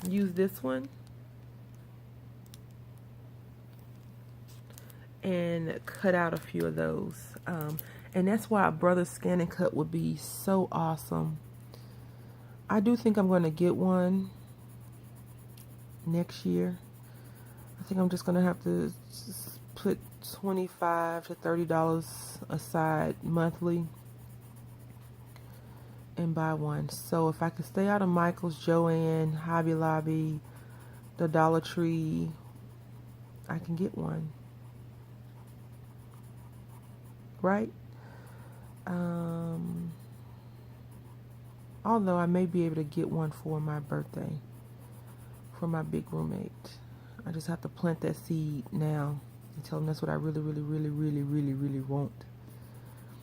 use this one and cut out a few of those. And that's why a Brothers Scan and Cut would be so awesome. I do think I'm going to get one next year. I think I'm just going to have to put $25 to $30 aside monthly and buy one. So if I could stay out of Michael's, Joann, Hobby Lobby, the Dollar Tree, I can get one. Right? Although I may be able to get one for my birthday for my big roommate. I just have to plant that seed now and tell him that's what I really want.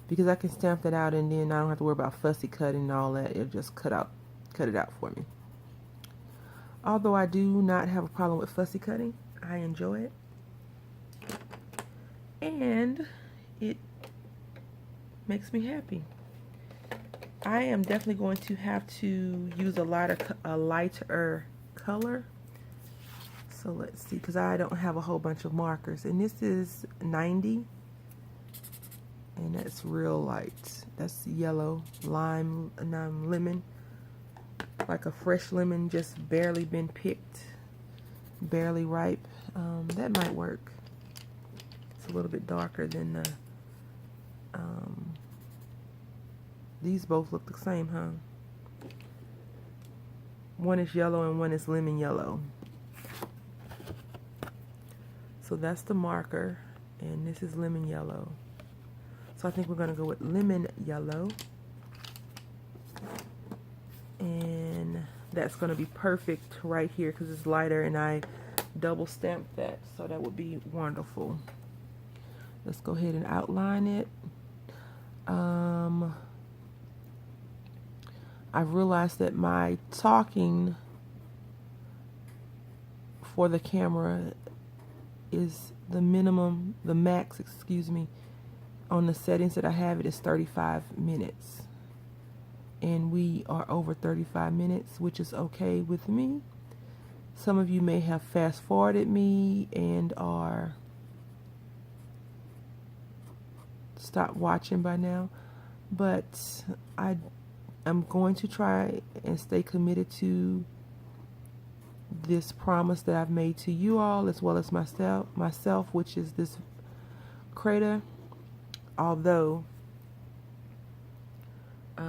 Because I can stamp that out and then I don't have to worry about fussy cutting and all that. It'll just cut it out for me. Although I do not have a problem with fussy cutting. I enjoy it. And it makes me happy. I am definitely going to have to use a lighter color. So let's see, because I don't have a whole bunch of markers. And this is 90. And that's real light. That's yellow, lime, lemon. Like a fresh lemon, just barely been picked. Barely ripe. That might work. It's a little bit darker than the... these both look the same, huh? One is yellow and one is lemon yellow. So that's the marker, and this is lemon yellow. So I think we're gonna go with lemon yellow. And that's gonna be perfect right here because it's lighter and I double stamped that, so that would be wonderful. Let's go ahead and outline it. I've realized that my talking for the camera is the max, on the settings that I have it is 35 minutes. And we are over 35 minutes, which is okay with me. Some of you may have fast forwarded me and are stopped watching by now, but I'm going to try and stay committed to this promise that I've made to you all as well as myself, which is this Creda. Although I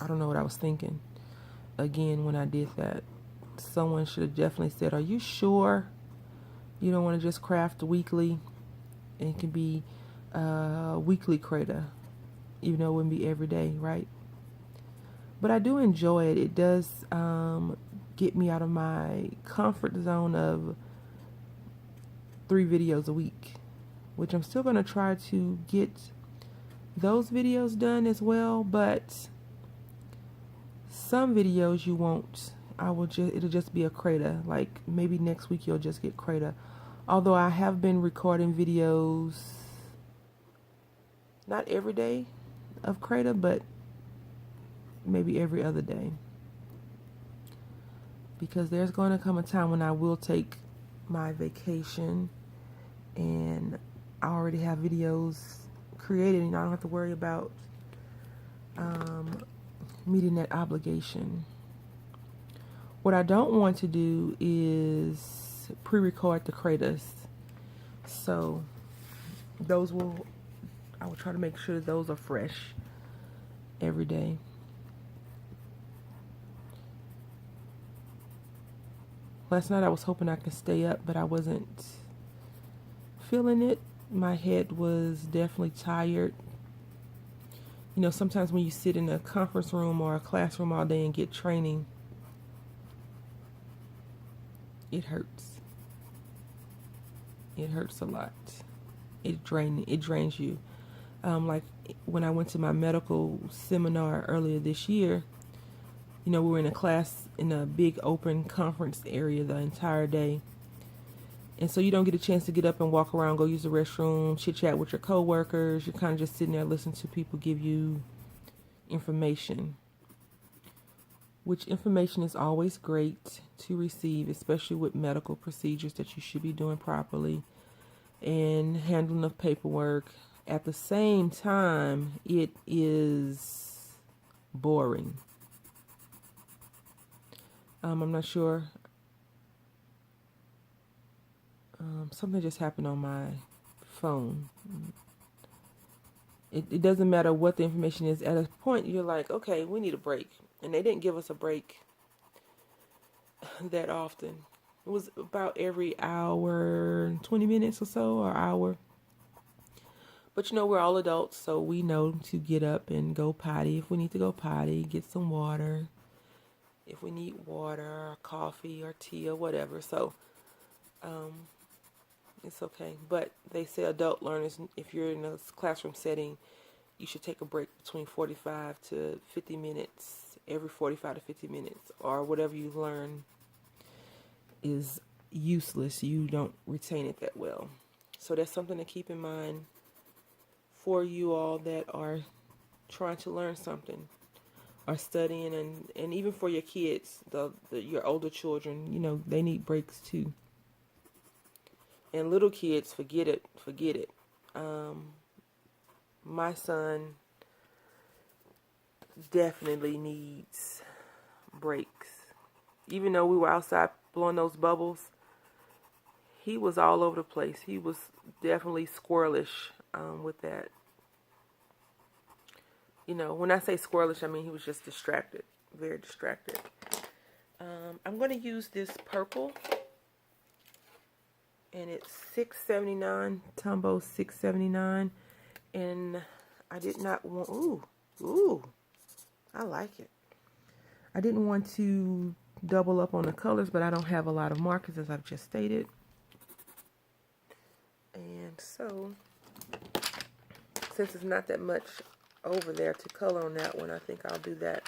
don't know what I was thinking again when I did that. Someone should have definitely said, are you sure you don't want to just craft weekly? And it can be weekly Creda, even though it wouldn't be every day, right? But I do enjoy it. It does get me out of my comfort zone of 3 videos a week, which I'm still going to try to get those videos done as well. But some videos you won't. It'll just be a Creda. Like maybe next week you'll just get Creda. Although I have been recording videos, not every day of Creda, but maybe every other day. Because there's going to come a time when I will take my vacation and I already have videos created and I don't have to worry about meeting that obligation. What I don't want to do is pre-record the Credas. So I will try to make sure those are fresh every day. Last night I was hoping I could stay up, but I wasn't feeling it. My head was definitely tired. You know, sometimes when you sit in a conference room or a classroom all day and get training, it hurts. It hurts a lot. It drains you. Like when I went to my medical seminar earlier this year, you know, we were in a class in a big open conference area the entire day. And so you don't get a chance to get up and walk around, go use the restroom, chit chat with your coworkers. You're kind of just sitting there listening to people give you information. which information is always great to receive, especially with medical procedures that you should be doing properly and handling of paperwork. At the same time, it is boring. I'm not sure. Something just happened on my phone. It doesn't matter what the information is. At a point, you're like, okay, we need a break. And they didn't give us a break that often. It was about every hour, 20 minutes or so, or hour. But we're all adults, so we know to get up and go potty if we need to go potty, get some water. If we need water or coffee or tea or whatever. So, it's okay. But they say adult learners, if you're in a classroom setting, you should take a break between 45 to 50 minutes, every 45 to 50 minutes, or whatever you learn is useless. You don't retain it that well. So that's something to keep in mind for you all that are trying to learn something or studying, and even for your kids, your older children, they need breaks too. And little kids, forget it. My son definitely needs breaks. Even though we were outside blowing those bubbles, he was all over the place. He was definitely squirrelish with that. When I say squirrelish, I mean he was just distracted, very distracted. I'm going to use this purple, and it's $6.79, Tombow $6.79, and I did not want, ooh, I like it. I didn't want to double up on the colors, but I don't have a lot of markers, as I've just stated. And so, since it's not that much over there to color on that one, I think I'll do that.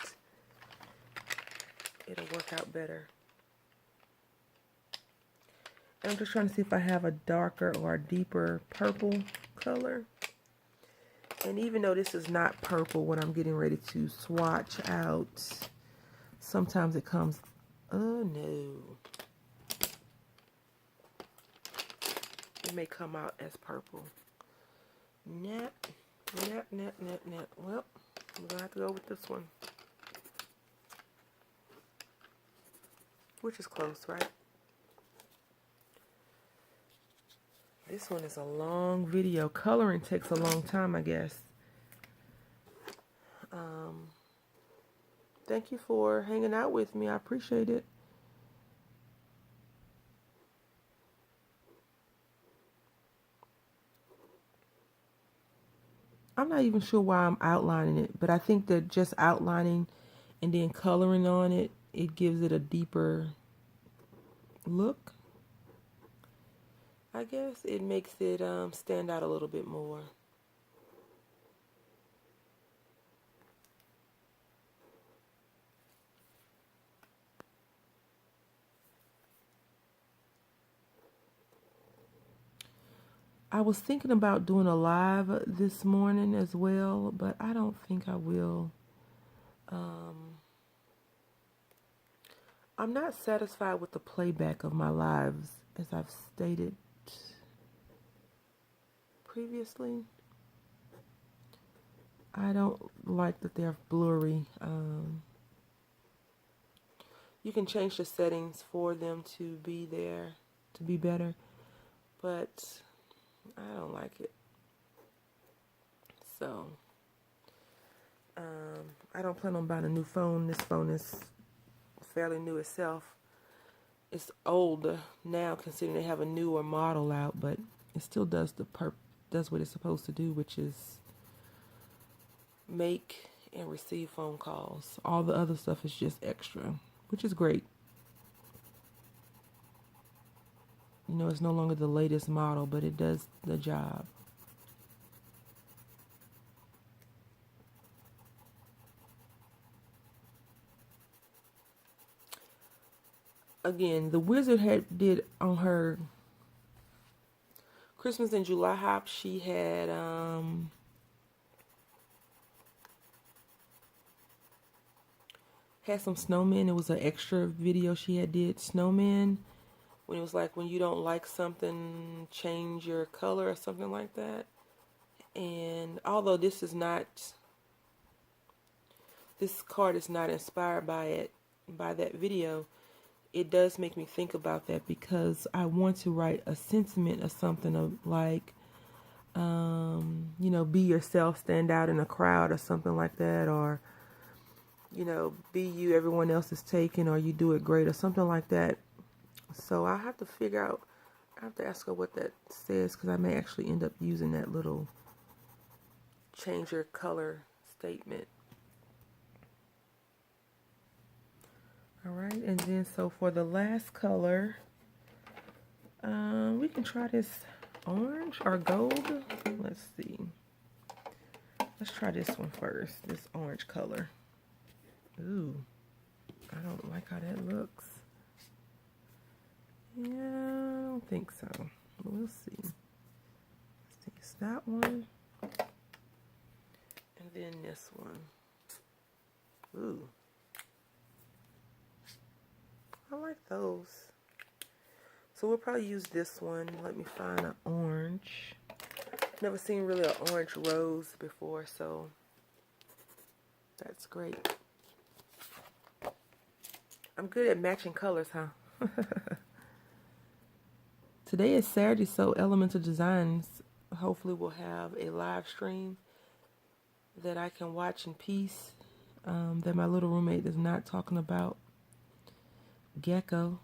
It'll work out better. And I'm just trying to see if I have a darker or a deeper purple color. And even though this is not purple, when I'm getting ready to swatch out, sometimes it comes, oh no. It may come out as purple. Nap. Well, I'm going to have to go with this one. Which is close, right? This one is a long video. Coloring takes a long time, I guess. Thank you for hanging out with me. I appreciate it. I'm not even sure why I'm outlining it, but I think that just outlining and then coloring on it, it gives it a deeper look. I guess it makes it stand out a little bit more. I was thinking about doing a live this morning as well, but I don't think I will. I'm not satisfied with the playback of my lives, as I've stated previously. I don't like that they're blurry. You can change the settings for them to be better, but I don't like it. So, I don't plan on buying a new phone. This phone is fairly new itself. It's old now, considering they have a newer model out, but it still does what it's supposed to do, which is make and receive phone calls. All the other stuff is just extra, which is great. It's no longer the latest model, but it does the job. Again, the Wizard did on her Christmas in July hop, she had had some snowmen. It was an extra video she had did snowmen, when it was like, when you don't like something, change your color or something like that. And although this card is not inspired by that video, it does make me think about that, because I want to write a sentiment of something of like, you know, be yourself, stand out in a crowd or something like that, or, you know, be you, everyone else is taken, or you do it great or something like that. So I have to figure out, I have to ask her what that says, because I may actually end up using that little change your color statement. Alright, and then so for the last color, we can try this orange or gold. Let's see. Let's try this one first, this orange color. Ooh, I don't like how that looks. Yeah, I don't think so. We'll see. Let's see, it's that one. And then this one. Ooh. I like those. So we'll probably use this one. Let me find an orange. Never seen really an orange rose before, so that's great. I'm good at matching colors, huh? Today is Saturday, so Elemental Designs hopefully will have a live stream that I can watch in peace, that my little roommate is not talking about. Gecko.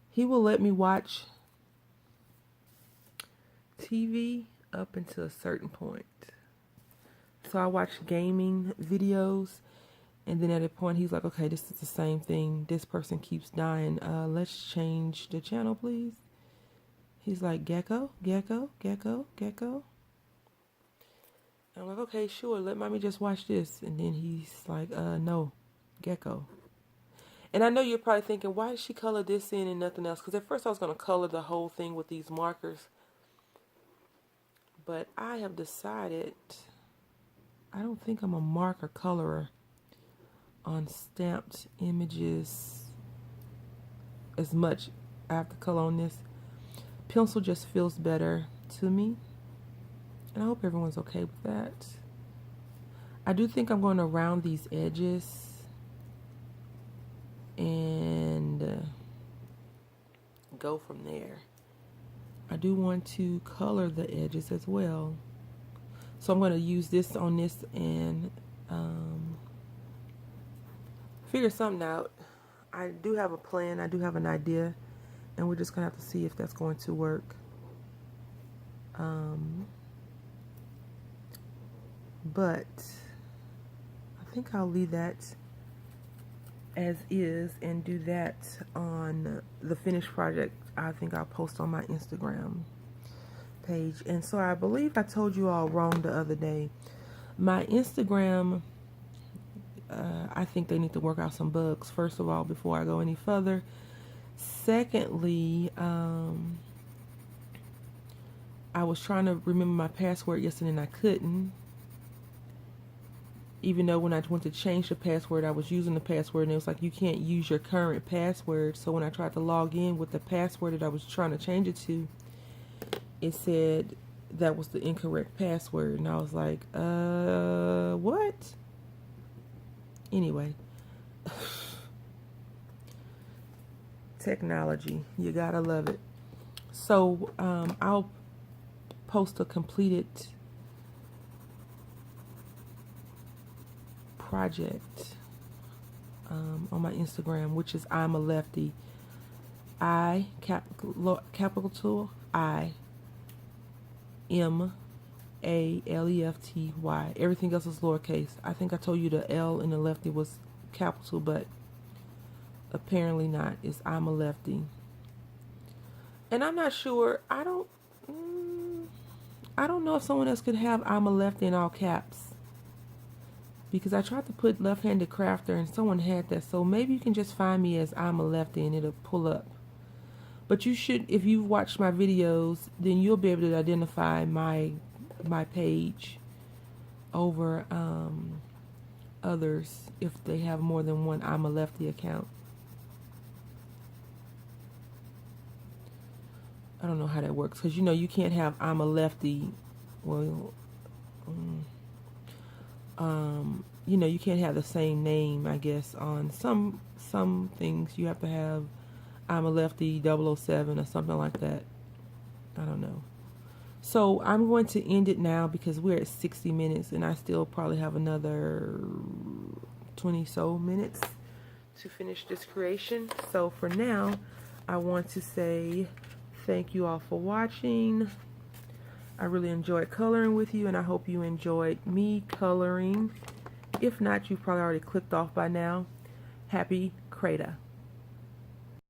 He will let me watch TV up until a certain point. So I watch gaming videos, and then at a point he's like, okay, this is the same thing. This person keeps dying. Let's change the channel, please. He's like, Gecko, Gecko, Gecko, Gecko. And I'm like, okay, sure, let mommy just watch this. And then he's like, no, Gecko. And I know you're probably thinking, why did she color this in and nothing else? Because at first I was going to color the whole thing with these markers. But I have decided, I don't think I'm a marker colorer on stamped images as much. I have to color on this. Pencil just feels better to me. And I hope everyone's okay with that. I do think I'm going to round these edges and go from there. I do want to color the edges as well. So I'm going to use this on this and figure something out. I do have a plan. I do have an idea. And we're just going to have to see if that's going to work. But I think I'll leave that as is and do that on the finished project. I think I'll post on my Instagram page. And so I believe I told you all wrong the other day. My Instagram, I think they need to work out some bugs, first of all, before I go any further. Secondly, I was trying to remember my password yesterday and I couldn't. Even though when I went to change the password, I was using the password and it was like, you can't use your current password. So when I tried to log in with the password that I was trying to change it to, it said that was the incorrect password. And I was like, what? Anyway. Technology. You gotta love it. So I'll post a completed project on my Instagram, which is I'm a Lefty. Capital I M-A-L-E-F-T-Y. Everything else is lowercase. I think I told you the L in the Lefty was capital, but apparently not. It's I'm a Lefty. And I'm not sure. I don't know if someone else could have I'm a Lefty in all caps. Because I tried to put left-handed crafter and someone had that. So maybe you can just find me as I'm a Lefty and it'll pull up. But you should, if you've watched my videos, then you'll be able to identify my page over others if they have more than one I'm a Lefty account. I don't know how that works, because you know you can't have I'm a Lefty. Well, you know you can't have the same name, I guess. On some things you have to have I'm a Lefty 007 or something like that. I don't know. So I'm going to end it now because we're at 60 minutes and I still probably have another 20 so minutes to finish this creation. So for now, I want to say thank you all for watching. I really enjoyed coloring with you, and I hope you enjoyed me coloring. If not, you've probably already clicked off by now. Happy Creda.